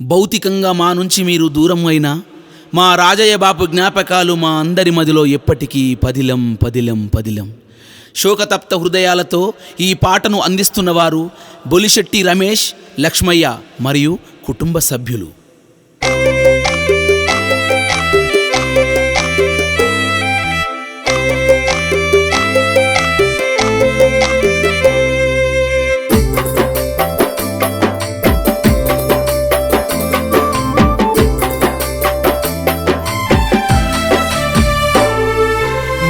భౌతికంగా మా నుంచి మీరు దూరం అయినా మా రాజయ్య బాపు జ్ఞాపకాలు మా అందరి మదిలో ఎప్పటికీ పదిలం పదిలం పదిలం. శోకతప్త హృదయాలతో ఈ పాటను అందిస్తున్నవారు బొలిశెట్టి రమేష్, లక్ష్మయ్య మరియు కుటుంబ సభ్యులు.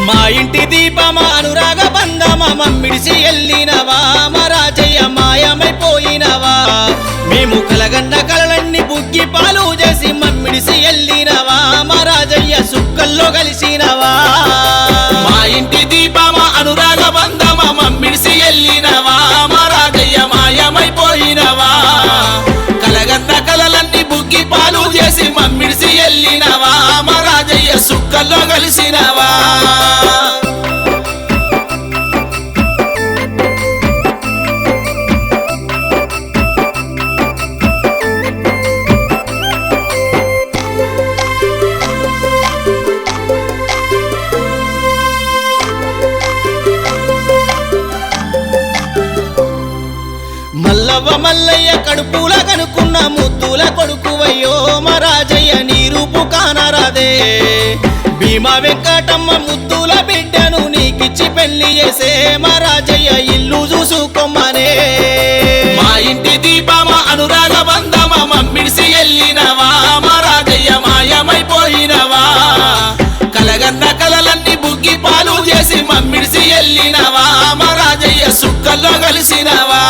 మా ఇంటి దీపమా అనురాగ బంధమా మమ్మిడిసి ఎల్లినవా, మా రాజయ్య మాయమైపోయినవా. మేము కలగన్న కలలన్నీ బుగ్గి పాలు చేసి మమ్మిడిసి ఎల్లినవా, మా రాజయ్య సుక్కల్లో కలిసినవా. మా ఇంటి దీపమా అనురాగ బంధమా మమ్మిడిసి ఎల్లినవా, మా రాజయ్య మాయమైపోయినవా. కలగన్న కలలన్నీ బుగ్గి పాలు చేసి మమ్మిడిసి ఎల్లినవా, మా రాజయ్య సుక్కల్లో కలిసినవా. మల్లవ్వ మల్లయ్య కడుపుల కనుకున్న ముద్దుల కొడుకువయ్యో, మా రాజయ్య నీ రూపు కానరాదే. భీమా వెంకటమ్మ ముద్దుల బిడ్డను నీకిచ్చి పెళ్లి చేసే, మా రాజయ్య ఇల్లు చూసుకోమనే. మా ఇంటి దీపమా అనురాగ బంధమా మమ్మిడిసి ఎల్లినవా, మా రాజయ్య మాయమైపోయినవా. కలగన్న కలలన్నీ బుగ్గి పాలు చేసి మమ్మిడిసి ఎల్లినవా, మా రాజయ్య సుక్కల్లో కలిసినవా.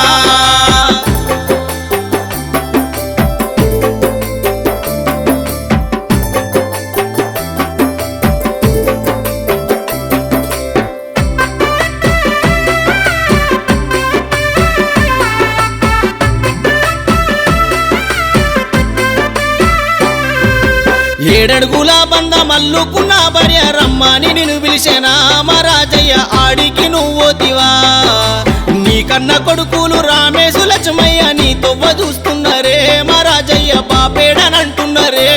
ఏడడుగుల బంధం అల్లుకున్న భార్య రమ్మని నిన్ను పిలిచెనా, మా రాజయ్య ఆడికి నువ్వోతివా. నీ కన్న కొడుకులు రామేశు లక్ష్మయ్య నీ తొవ్వ చూస్తున్నరే, మా రాజయ్య బాపేడనంటున్నరే.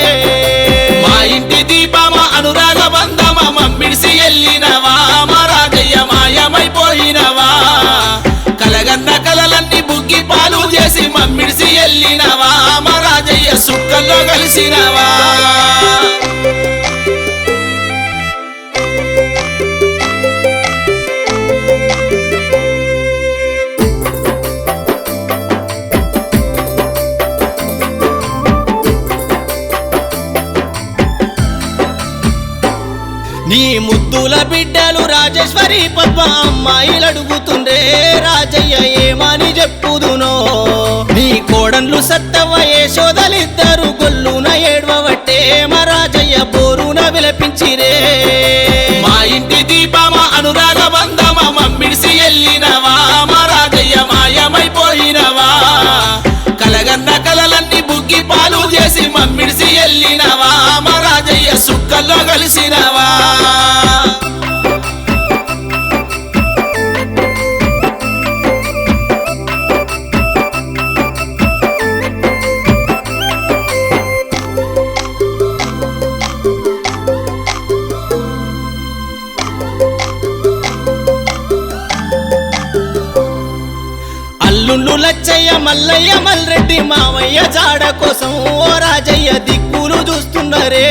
మా ఇంటి దీపమా అనురాగ బంధమా మమ్మిడిసి ఎల్లినవా, మా రాజయ్య మాయమైపోయినవా. కలగన్న కలలన్నీ బుగ్గి పాలు చేసి మమ్మిడిసి ఎల్లినవా, మా రాజయ్య సుక్కల్లో కలిసినవా. నీ ముద్దుల బిడ్డలు రాజేశ్వరి పద్మ అమ్మాయిలు అడుగుతుండే, రాజయ్య ఏమని చెప్పుదునో. నీ కోడన్లు సత్తవ యశోదలిద్దరు గొల్లున ఏడ్వబట్టే, మా రాజయ్య బోరున విలపించిరే. మా ఇంటి దీపమా అనురాగ బంధమా మమ్మిడిసి ఎల్లినవా, మా రాజయ్య మాయమైపోయినవా. కలగన్న కలలన్నీ బుగ్గి పాలు చేసి మమ్మిడిసి ఎల్లినవా, మా రాజయ్య సుక్కల్లో కలిసినవా. అల్లుళ్ళు లచ్చయ్య మల్లయ్య మల్రెడ్డి మావయ్య జాడ కోసం ఓ రాజయ్య దిక్కులు చూస్తున్నరే.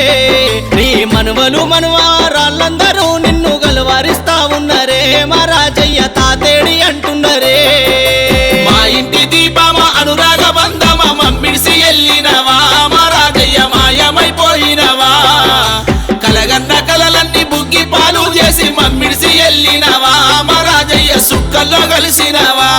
నీ మనువలు మనువారాళ్ళందరూ నిన్ను గలవారిస్తా ఉన్నరే, మా రాజయ్య తాతేడి అంటున్నరే. మా ఇంటి దీపమా అనురాగ బంధమా మమ్మిడిసి ఎల్లినవా, మా రాజయ్య మాయమైపోయినవా. కలగన్న కలలన్నీ బుగ్గి పాలు చేసి మమ్మిడిసి ఎల్లినవా, మా రాజయ్య సుక్కల్లో కలిసినవా.